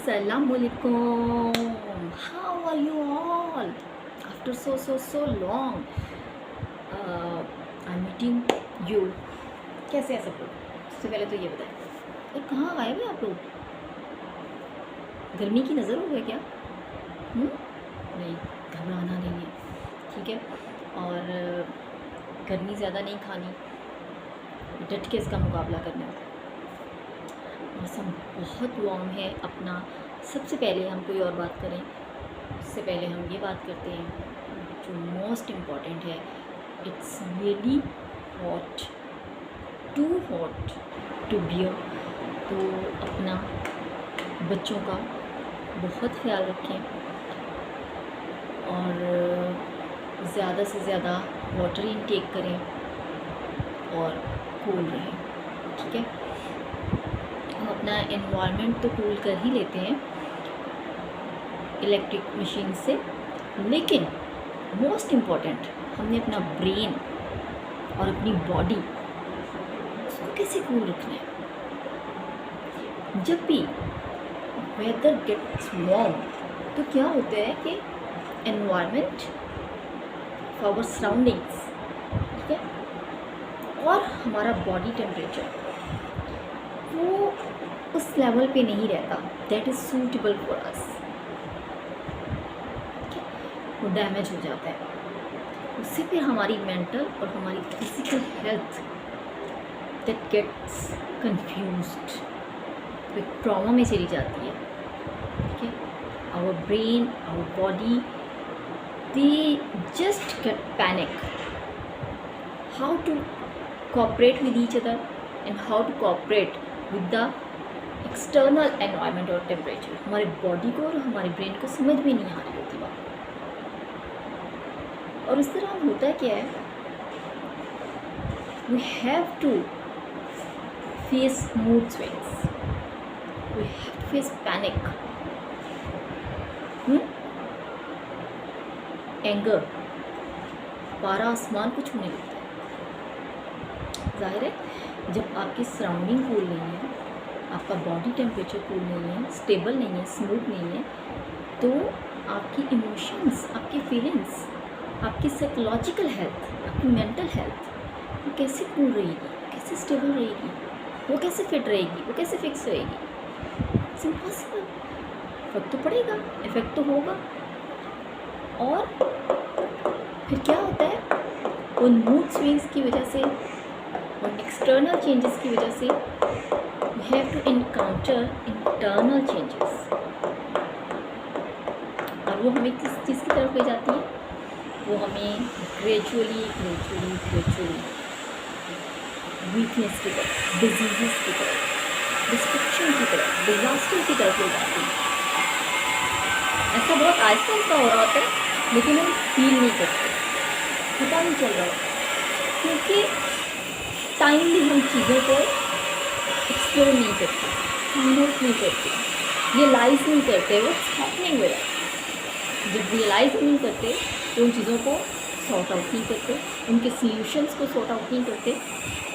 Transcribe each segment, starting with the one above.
Assalamualaikum. How are you all? After so long, I'm meeting you. कैसे हैं सब लोग? सबसे पहले तो ये बताएं, और कहाँ गायब हैं आप लोग? गर्मी की नज़र हो गया क्या? नहीं, घबराना नहीं है, ठीक है। और गर्मी ज़्यादा नहीं खानी, डट के इसका मुकाबला करना है। मौसम बहुत वार्म है अपना। सबसे पहले हम कोई और बात करें उससे पहले हम ये बात करते हैं जो मोस्ट इम्पॉर्टेंट है। It's really hot, too hot to bear. तो अपना बच्चों का बहुत ख्याल रखें और ज़्यादा से ज़्यादा वाटर इनटेक करें और कूल रहें, ठीक है। हम अपना एनवायरनमेंट तो कूल कर ही लेते हैं इलेक्ट्रिक मशीन से, लेकिन मोस्ट इम्पॉर्टेंट हमने अपना ब्रेन और अपनी बॉडी उसको कैसे कूल रखना है। जब भी वेदर गेट्स वार्म तो क्या होता है कि एनवायरनमेंट, आवर सराउंडिंग्स, ठीक है, और हमारा बॉडी टेम्परेचर वो उस लेवल पे नहीं रहता that is suitable for us, वो डैमेज हो जाता है। उससे फिर हमारी मेंटल और हमारी physical health that gets confused, एक ट्रॉमा में चली जाती है, ठीक है। Our brain, our body, they just get panic how to cooperate with each other and how to cooperate with the external environment और टेम्परेचर। हमारे बॉडी को और हमारे ब्रेन को समझ में नहीं आ रही होती बात। और इस तरह होता क्या है, we have to face mood swings, we have to face panic, anger, पारा आसमान को छूने लगता है। जाहिर है जब आपकी सराउंडिंग कूल नहीं है, आपका बॉडी टेम्परेचर कूल नहीं है, स्टेबल नहीं है, स्मूथ नहीं है, तो आपकी इमोशंस, आपकी फीलिंग्स, आपकी साइकोलॉजिकल हेल्थ, आपकी मेंटल हेल्थ वो कैसे कूल रहेगी, कैसे स्टेबल रहेगी, वो कैसे फिट रहेगी, वो कैसे फिक्स रहेगी? It's impossible. फर्क तो पड़ेगा, इफेक्ट तो होगा। और फिर क्या होता है, उन मूड स्विंग्स की वजह से और एक्सटर्नल चेंजेस की वजह से we have to encounter internal changes, और वो हमें किस चीज़ की तरफ ले जाती है? वो हमें ग्रेजुअली वीकनेस की तरफ, डिजीज़ की तरफ, डिस्ट्रक्शन की तरफ, डिज़ास्टर की तरफ ले जाती है। ऐसा बहुत आहिस्ता आहिस्ता हो रहा होता है, लेकिन हम फील नहीं करते, पता नहीं चल रहा होता, क्योंकि टाइमली हम चीज़ों को एक्सप्लोर नहीं करते, नोट नहीं करते, रियलाइज़ नहीं करते व्हाट्स हैपनिंग विद अस। जब रियलाइज़ नहीं करते तो उन चीज़ों को सॉर्ट आउट नहीं करते, उनके सॉल्यूशंस को सॉर्ट आउट नहीं करते,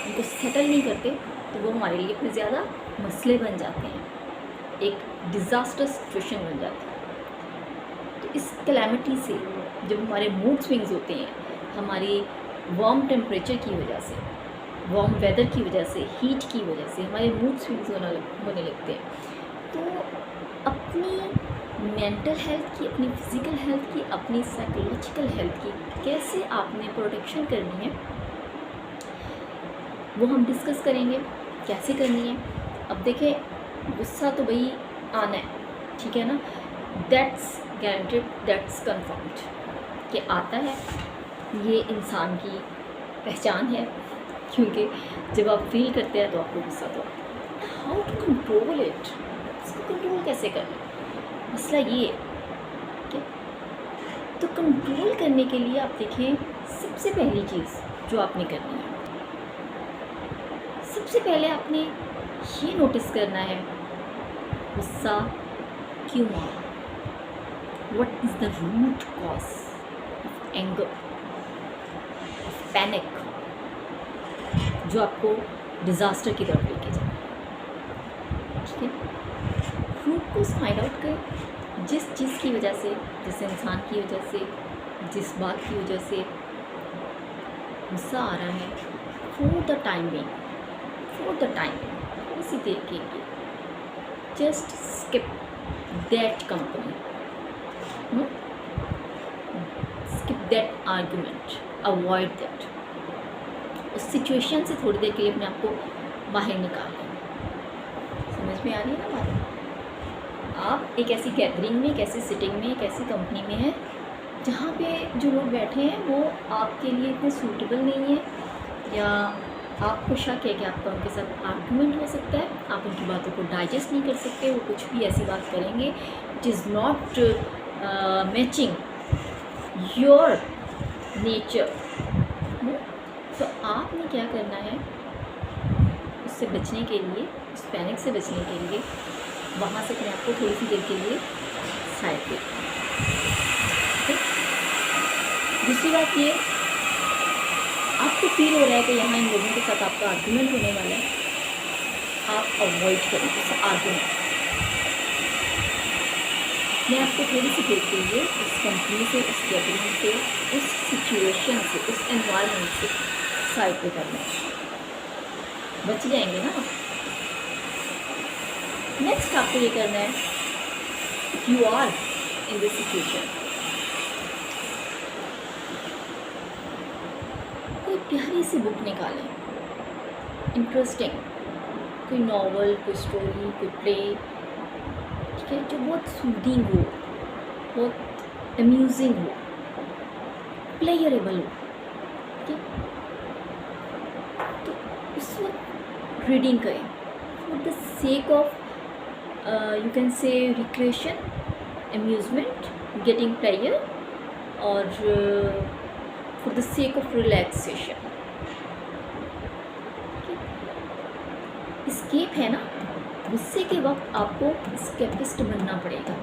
उनको सेटल नहीं करते, तो वो हमारे लिए फिर ज़्यादा मसले बन जाते हैं, एक डिज़ास्टर सिचुएशन बन जाती है। तो इस कैलेमिटी से जब हमारे मूड स्विंग्स होते हैं, हमारी वार्म टेम्परेचर की वजह से, वार्म वेदर की वजह से, हीट की वजह से हमारे मूड स्विंग्स होने लगते हैं, तो अपनी मेंटल हेल्थ की, अपनी फिज़िकल हेल्थ की, अपनी साइकोलॉजिकल हेल्थ की कैसे आपने प्रोटेक्शन करनी है वो हम डिस्कस करेंगे, कैसे करनी है। अब देखें, गुस्सा तो भाई आना है, ठीक है ना, दैट्स गारंटेड, दैट्स कन्फर्म्ड कि आता है, ये इंसान की पहचान है, क्योंकि जब आप फील करते हैं तो आपको गुस्सा तो आता है। हाउ टू कंट्रोल इट, इसको कंट्रोल कैसे करना, मसला ये है कि तो कंट्रोल करने के लिए आप देखें, सबसे पहली चीज़ जो आपने करनी है, सबसे पहले आपने ये नोटिस करना है गुस्सा क्यों आ रहा, what is the root cause of anger, of panic, जो आपको डिज़ास्टर की तरफ लेके जाए, ठीक है। रूट को फर्स्ट फाइंड आउट कि जिस चीज़ की वजह से, जिस इंसान की वजह से, जिस बात की वजह से गुस्सा आ रहा है, फॉर द टाइम उसी देर के लिए just skip that company, skip that argument, avoid that. उस सिचुएशन से थोड़ी देर के लिए अपने आप को बाहर निकाल लें। समझ में आ रही है ना बात? आप एक ऐसी गैदरिंग में, एक ऐसी सिटिंग में, एक ऐसी कंपनी में हैं जहाँ पे जो लोग बैठे हैं वो आपके लिए इतने सूटेबल नहीं है, या आपको शक है कि आपका उनके साथ आर्गुमेंट हो सकता है, आप उनकी बातों को डाइजेस्ट नहीं कर सकते, वो कुछ भी ऐसी बात करेंगे it is not matching your nature. तो आपने क्या करना है, उससे बचने के लिए, उस पैनिक से बचने के लिए वहाँ से अपने आपको थोड़ी सी देर के लिए साइड पे। दूसरी बात ये, आपको फील हो रहा है कि यहाँ इन लोगों के साथ आपका आर्गुमेंट होने वाला है, आप अवॉइड करें उस आर्गुमेंट। मैं आपको थोड़ी सी देर के लिए उस कंपनी से, उस गैदरिंग से, उस सिचुएशन से, उस एनवायरनमेंट से साइड पे करना है, बच जाएंगे ना। नेक्स्ट आपको ये करना है, you are in this situation, कोई प्यारी सी बुक निकालें, इंटरेस्टिंग, कोई नॉवल, कोई स्टोरी, कोई प्ले, ठीक है, जो बहुत सूदिंग हो, बहुत अम्यूजिंग हो, प्लेयरेबल हो, ठीक है। तो उस वक्त रीडिंग करें for the sake of you can say recreation, amusement, getting pleasure, और for the sake of relaxation. Escape है ना, गुस्से के वक्त आपको स्केपिस्ट बनना पड़ेगा,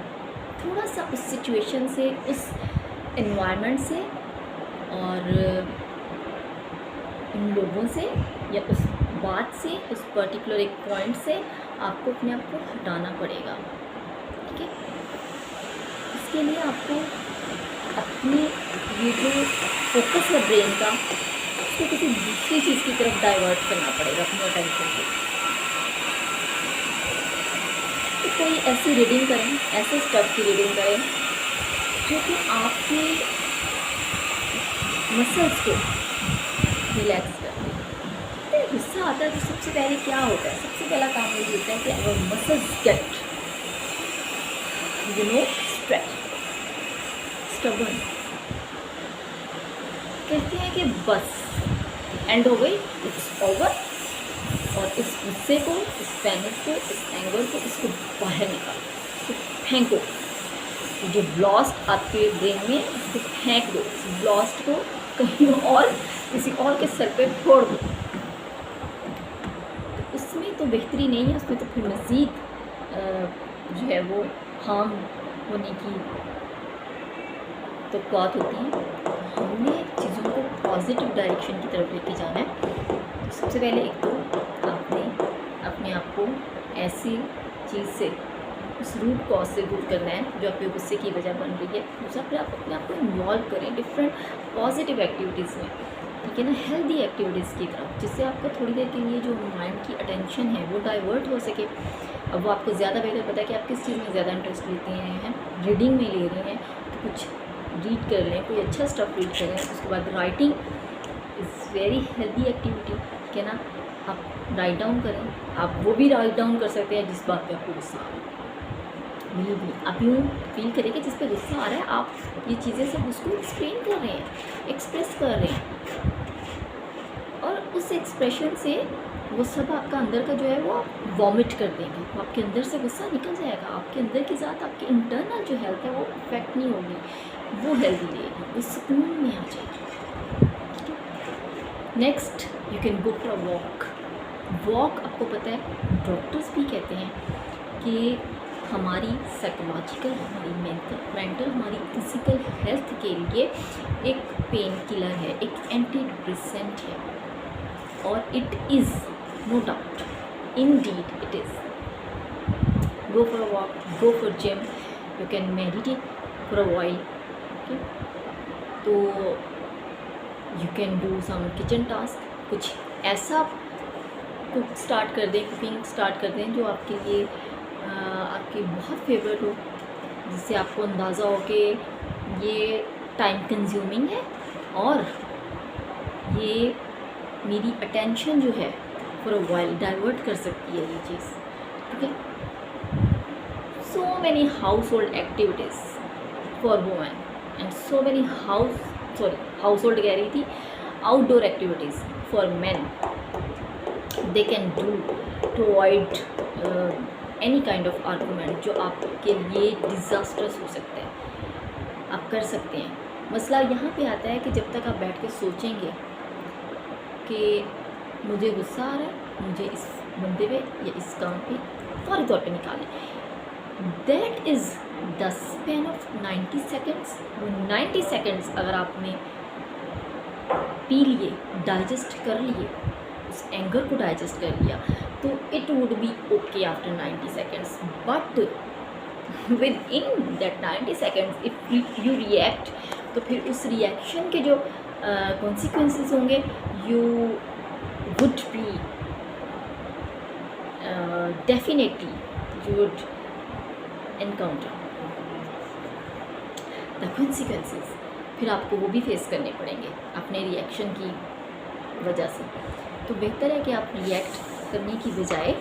थोड़ा सा उस सिचुएशन से, उस एनवायरनमेंट से, और उन लोगों से, या उस बात से, उस पर्टिकुलर एक पॉइंट से आपको अपने आप को हटाना पड़ेगा, ठीक है। इसके लिए आपको अपनी ये जो फोकस है ब्रेन का, उसको किसी दूसरी चीज़ की तरफ डाइवर्ट करना पड़ेगा, अपनी अटेंशन को। तो कोई ऐसी रीडिंग करें, ऐसे स्टफ की रीडिंग करें जो कि आपके मसल्स को रिलैक्स करते हैं। तो गुस्सा आता है तो सबसे पहले क्या होता है, सबसे पहला काम ये होता है कि अवर मसल्स गेट स्ट्रेच, स्टबर्न। कहते हैं कि बस एंड हो गई, इट्स ओवर, और इस गुस्से को, इस पैनिक को, इस एंगर को, इसको बाहर निकालो, इसको फेंको। जो ब्लास्ट आपके ब्रेन में, इसको फेंक दो, इस ब्लास्ट को कहीं और, किसी और के सर पे फोड़ दो। तो उसमें तो बेहतरी नहीं है, उसमें तो फिर मज़ीद जो है वो हार्म होने की तो बात होती है। हमने चीज़ों को पॉजिटिव डायरेक्शन की तरफ लेके जाना है। तो सबसे पहले एक तो आपने अपने आप को ऐसी चीज़ से, उस रूट कॉज से दूर करना है जो आपके गुस्से की वजह बन रही है। दूसरा फिर आप अपने आप को इन्वॉल्व करें डिफरेंट पॉजिटिव एक्टिविटीज़ में, ठीक है ना, हेल्दी एक्टिविटीज़ की तरफ, जिससे आपको थोड़ी देर के लिए जो माइंड की अटेंशन है वो डाइवर्ट हो सके। अब वो आपको ज़्यादा बेहतर पता है कि आप किस चीज़ में ज़्यादा इंटरेस्ट लेते हैं, रीडिंग में ले रहे हैं तो कुछ रीड कर लें, कोई अच्छा स्टफ रीड करें। उसके बाद writing is very healthy activity, ठीक है ना। आप राइट डाउन करें, आप वो भी राइट डाउन कर सकते हैं जिस बात पे आपको गुस्सा आ रहा है। बिलीव मी, आप यूँ फील करें कि जिस पे गुस्सा आ रहा है आप ये चीज़ें सब उसको एक्सप्लेन कर रहे हैं, एक्सप्रेस कर रहे हैं, और उस एक्सप्रेशन से वो सब आपका अंदर का जो है वो आप वॉमिट कर देंगे, वो आपके अंदर से गुस्सा निकल जाएगा। आपके अंदर की ज़ात, आपकी इंटरनल जो हेल्थ है वो इफेक्ट नहीं होगी, वो हेल्दी रहेगी, वो सुकून में आ जाएगी। Next, you can go for a walk. Walk, आपको पता है डॉक्टर्स भी कहते हैं कि हमारी साइकोलॉजिकल, हमारी मेंटल, हमारी फिज़िकल हेल्थ के लिए एक पेन किलर है, एक एंटी डिप्रेसेंट है, और it is no doubt, indeed it is. go for a walk, go for gym, you can meditate for a while. Okay, तो you can do some kitchen task, कुछ ऐसा cook start कर दें, cooking start कर दें जो आपके लिए आपकी बहुत फेवरेट हो, जिससे आपको अंदाज़ा हो कि ये टाइम कंज्यूमिंग है और ये मेरी अटेंशन जो है फॉर अ वाइल डाइवर्ट कर सकती है ये चीज़. ठीक है, so many house hold activities for women and so many house hold कह रही थी, outdoor activities for man they can do to avoid any kind of argument जो आपके लिए डिज़ास्टर्स हो सकता है, आप कर सकते हैं. मसला यहाँ पे आता है कि जब तक आप बैठ के सोचेंगे कि मुझे गुस्सा आ रहा है, मुझे इस बंदे पे या इस काम पे फौरी तौर पे निकालें, that is the span of 90 seconds. वो 90 सेकेंड्स अगर आपने पी लिए, डाइजेस्ट कर लिए, उस एंगर को डाइजेस्ट कर लिया, तो it would be okay after 90 seconds. But with in that 90 seconds if you react, तो फिर उस रिएक्शन के जो कॉन्सिक्वेंसेस होंगे you would be definitely you would encounter the consequences. फिर आपको वो भी फेस करने पड़ेंगे अपने रिएक्शन की वजह से. तो बेहतर है कि आप रिएक्ट करने की बजाय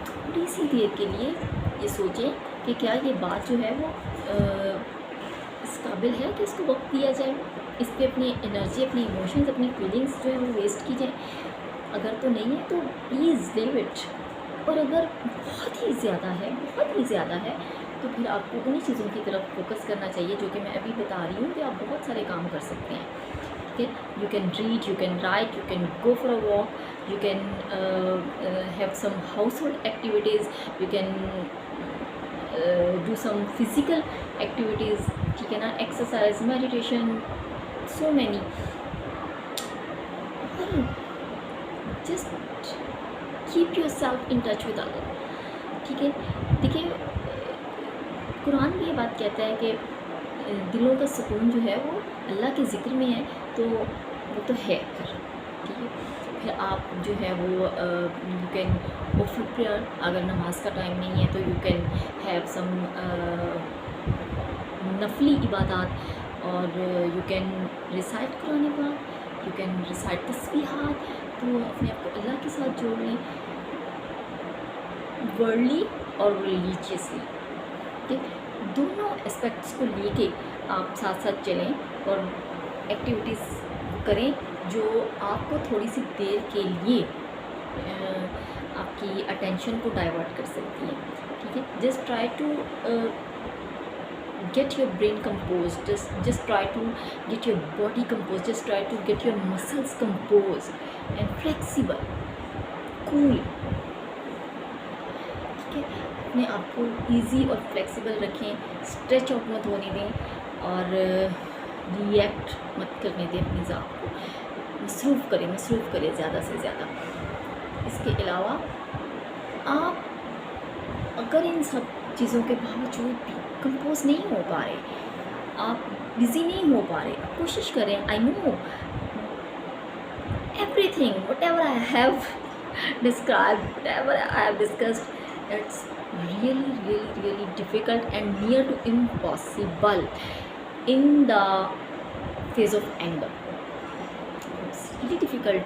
थोड़ी सी देर के लिए ये सोचें कि क्या ये बात जो है वो इस काबिल है कि इसको वक्त दिया जाए, इस पर अपनी एनर्जी, अपनी इमोशंस, अपनी फीलिंग्स जो है वो वेस्ट की जाए. अगर तो नहीं है तो प्लीज़ लीव इट. और अगर बहुत ही ज़्यादा है तो फिर आपको उन्हीं चीज़ों की तरफ फोकस करना चाहिए जो कि मैं अभी बता रही हूँ कि आप बहुत सारे काम कर सकते हैं. Okay, you can read, you can write, you can go for a walk, you can have some household activities, you can do some physical activities, ठीक है ना, exercise, meditation, so many. Just keep yourself in touch with Allah. ठीक है, देखिए कुरान भी ये बात कहता है कि दिलों का सुकून जो है वो अल्लाह के ज़िक्र में है, तो वो तो है फिर. ठीक है, फिर आप जो है वो यू कैन ऑफर प्रेयर. अगर नमाज का टाइम नहीं है तो यू कैन हैव सम नफली इबादत, और यू कैन रिसाइट कुरान पाक, यू कैन रिसाइट तस्बीहात. तो अपने आप को अल्लाह के साथ जोड़ लें, वर्ल्डली और रिलीजियसली. ठीक, दोनों एस्पेक्ट्स को लेके आप साथ साथ चलें और एक्टिविटीज़ करें जो आपको थोड़ी सी देर के लिए आपकी अटेंशन को डाइवर्ट कर सकती हैं. ठीक है, just try to get your brain composed, just try to get your body composed, just try to get your muscles composed and flexible, cool. ठीक है, अपने आप को ईजी और फ्लेक्सिबल रखें, स्ट्रेच आउट मत होने दें और रिएक्ट मत करने दें. अपनी ज़ात को मसरूफ़ करें ज़्यादा से ज़्यादा. इसके अलावा आप अगर इन सब चीज़ों के बावजूद भी कंपोज नहीं हो पा रहे, आप बिज़ी नहीं हो पा रहे, कोशिश करें. I know everything whatever I have described, whatever I have discussed, it's really difficult and near to impossible in the phase of anger. It's really difficult.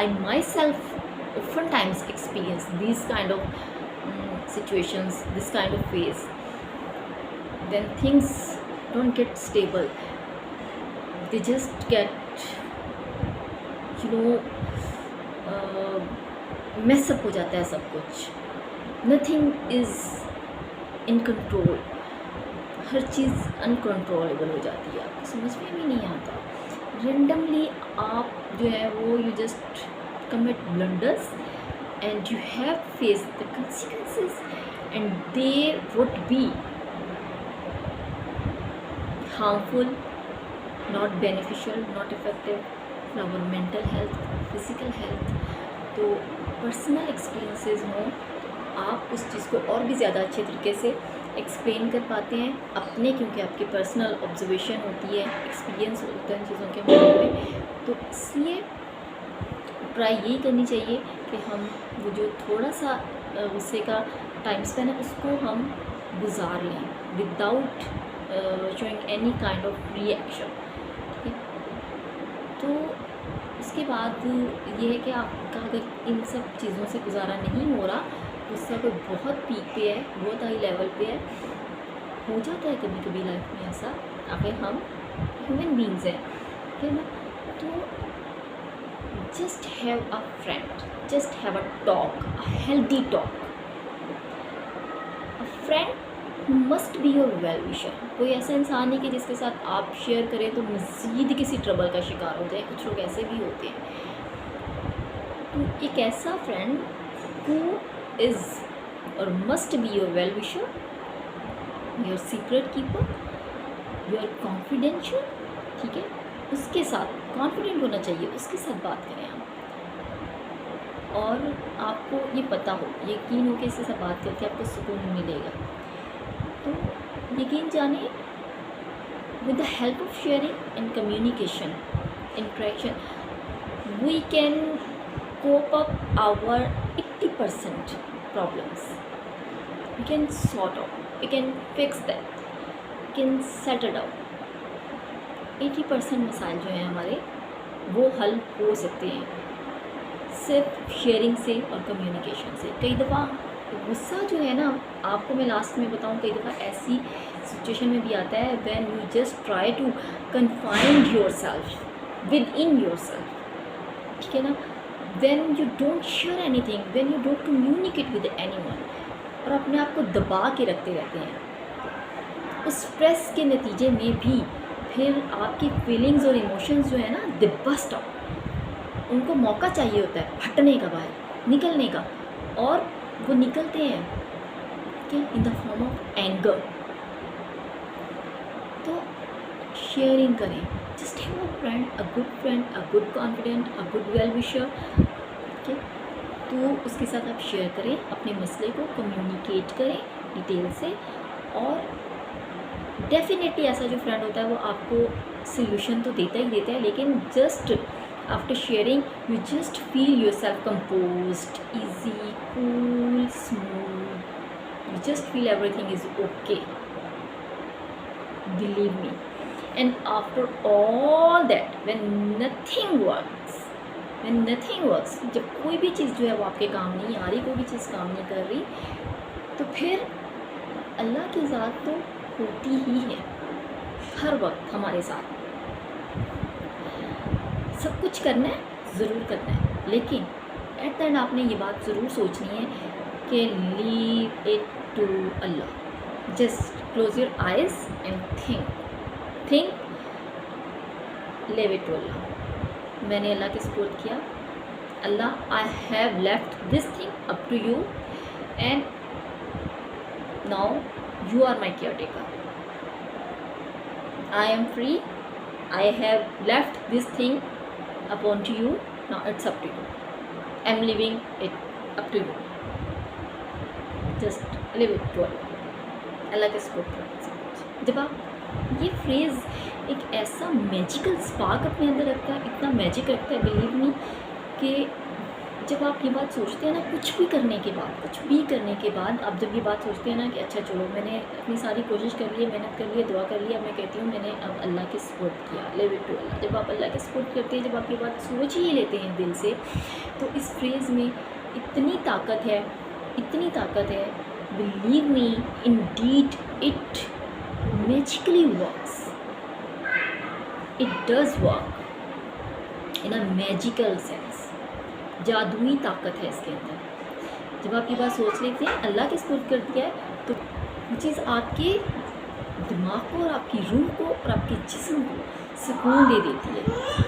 I myself oftentimes experience these kind of situations, this kind of phase. Then things don't get stable. They just get, mess up हो जाता है सब कुछ. Nothing is in control. Her cheese uncontrollable हो जाती है, आपको समझ में भी नहीं आता. रेंडमली आप जो है वो you just commit blunders and you have faced the consequences and they would be harmful, not beneficial, not effective for our mental health, physical health. तो पर्सनल एक्सपीरियंसेस हों, आप उस चीज़ को और भी ज़्यादा अच्छे तरीके से एक्सप्लेन कर पाते हैं अपने, क्योंकि आपकी पर्सनल ऑब्जर्वेशन होती है, एक्सपीरियंस होता है इन चीज़ों के बारे में। तो इसलिए ट्राई यही करनी चाहिए कि हम वो जो थोड़ा सा गुस्से का टाइम स्पेन है उसको हम गुजार लें without showing any kind of reaction. ठीक है, तो उसके बाद ये है कि आपका अगर इन सब चीज़ों से गुजारा नहीं हो रहा, गुस्सा कोई बहुत पीक पे है, बहुत हाई लेवल पे है, हो जाता है कभी कभी लाइफ में ऐसा, अगर हम ह्यूमन बींग्स हैं, ठीक है ना। तो just have a friend, just have a talk, a healthy talk, a friend who must be your well wisher. कोई ऐसा इंसान नहीं कि जिसके साथ आप शेयर करें तो मज़ीद किसी ट्रबल का शिकार हो जाए, कुछ लोग ऐसे भी होते हैं। तो एक ऐसा फ्रेंड हु इज़ और must be your well wisher, your secret keeper, your confidential, ठीक है, उसके साथ कॉन्फिडेंट होना चाहिए, उसके साथ बात करें आप, और आपको ये पता हो, यकीन हो कि इसके साथ बात करके आपको सुकून मिलेगा। तो यकीन जाने with the help of sharing and communication, interaction, we can cope up our 80% problems. We can sort out, we can fix that, we can settle down. 80% मसाइल जो हैं हमारे वो हल हो सकते हैं सिर्फ शेयरिंग से और कम्युनिकेशन से। कई दफ़ा गुस्सा जो है ना, आपको मैं लास्ट में बताऊं, कई दफ़ा ऐसी सिचुएशन में भी आता है when you just try to confine yourself within yourself, ठीक है ना, when you don't share anything, when you don't communicate with anyone, और अपने आप को दबा के रखते रहते हैं। उस स्ट्रेस के नतीजे में भी फिर आपकी फीलिंग्स और इमोशंस जो है ना, दे बस्ट आउट, उनको मौका चाहिए होता है फटने का, बाहर निकलने का, और वो निकलते हैं कि in the form of anger. तो शेयरिंग करें, just have a friend, a good confident, a good well wisher, ठीक है। तो उसके साथ आप शेयर करें अपने मसले को, कम्युनिकेट करें डिटेल से, और डेफिनेटली ऐसा जो फ्रेंड होता है वो आपको सल्यूशन तो देता ही देता है, लेकिन just after sharing you just feel yourself composed, easy, cool, smooth, you just feel everything is okay, believe me. And after all that, when nothing works, जब कोई भी चीज़ जो है वो आपके काम नहीं आ रही, कोई भी चीज़ काम नहीं कर रही, तो फिर अल्लाह की ज़ात तो होती ही है हर वक्त हमारे साथ। सब कुछ करना है, ज़रूर करना है, लेकिन एट द एंड आपने ये बात ज़रूर सोचनी है कि leave it to Allah. Just close your eyes and think, leave it to Allah. मैंने अल्लाह के सपोर्ट किया, Allah I have left this thing up to you and now you are my caretaker, I am free, I have left this thing upon to you, now it's up to you, I'm leaving it up to you, just leave it to Allah के support. जब आप ये phrase एक ऐसा magical spark अपने अंदर रखता है, इतना मैजिक रखता है, बिलीव मी, कि जब आप ये बात सोचते हैं ना, कुछ भी करने के बाद आप जब ये बात सोचते हैं ना कि अच्छा चलो मैंने अपनी सारी कोशिश कर ली है, मेहनत कर ली है, दुआ कर लिया, मैं कहती हूँ मैंने अब अल्लाह के सपोर्ट किया, लिव इट टू अल्लाह। जब आप अल्लाह के सपोर्ट करते हैं, जब आप ये बात सोच ही लेते हैं दिल से, तो इस फ्रेज़ में इतनी ताकत है, believe me, Indeed it magically works, it does work in a magical sense, जादुई ताकत है इसके अंदर। जब आप ये बात सोच लेते हैं, अल्लाह के सपोर्ट कर दिया है, तो वो चीज़ आपके दिमाग को और आपकी रूह को और आपके जिस्म को सुकून दे देती है,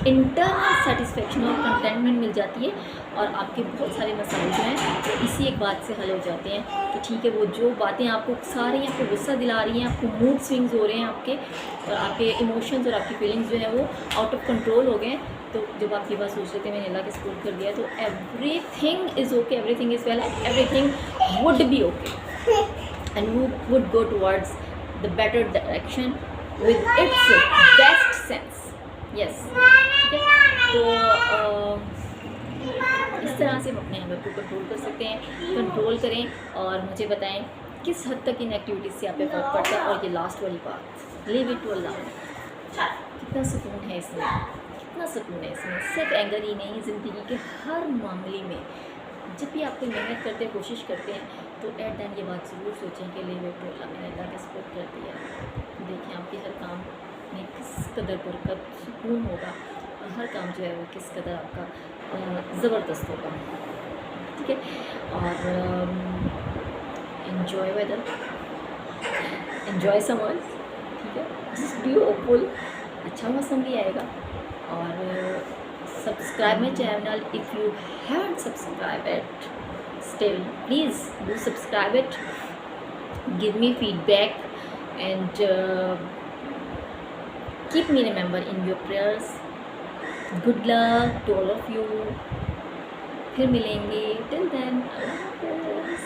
इंटरनल सेटिस्फेक्शन और कंटेंटमेंट मिल जाती है, और आपके बहुत सारे मसाइल जो हैं वो इसी एक बात से हल हो जाते हैं कि ठीक है, वो जो बातें आपको सारी आपको गुस्सा दिला रही हैं, आपको मूड स्विंग्स हो रहे हैं आपके, और आपके इमोशंस और आपकी फीलिंग्स जो हैं वो आउट ऑफ कंट्रोल हो गए हैं, तो जब आप ये बात सोच रहे थे मैंने अल्लाह के सपोर्ट कर दिया, तो everything is okay, everything is well, everything would be okay, and you would go towards the better direction with its best sense. Yes, ठीक है। तो इस तरह से हम अपने एंगर को कंट्रोल कर सकते हैं, कंट्रोल करें, और मुझे बताएं किस हद तक इन एक्टिविटीज़ से आप पे फर्क पड़ता है। और ये लास्ट वाली बात, लीव इट टू अल्लाह, कितना सुकून है इसमें, कितना सुकून है इसमें। सिर्फ एंगर ही नहीं, ज़िंदगी के हर मामले में जब भी आप कोई मेहनत करते हैं, कोशिश करते हैं, तो एट दैन ये बात ज़रूर सोचें कि लीव इट टू अल्लाह, मैंने अल्लाह का सपोर्ट कर दिया। देखें आपके हर काम में किस कदर बरकत, सुकून होगा, और हर काम जो है वो किस कदर आपका ज़बरदस्त होगा, ठीक है। और इन्जॉय वेदर, इन्जॉय समर्स, ठीक है, जस्ट बी होपफुल, अच्छा मौसम भी आएगा। और subscribe my channel if you haven't subscribe it still, please do subscribe it, give me feedback, and keep me remember in your prayers. Good luck to all of you, फिर मिलेंगे, till then, Allah Hafiz.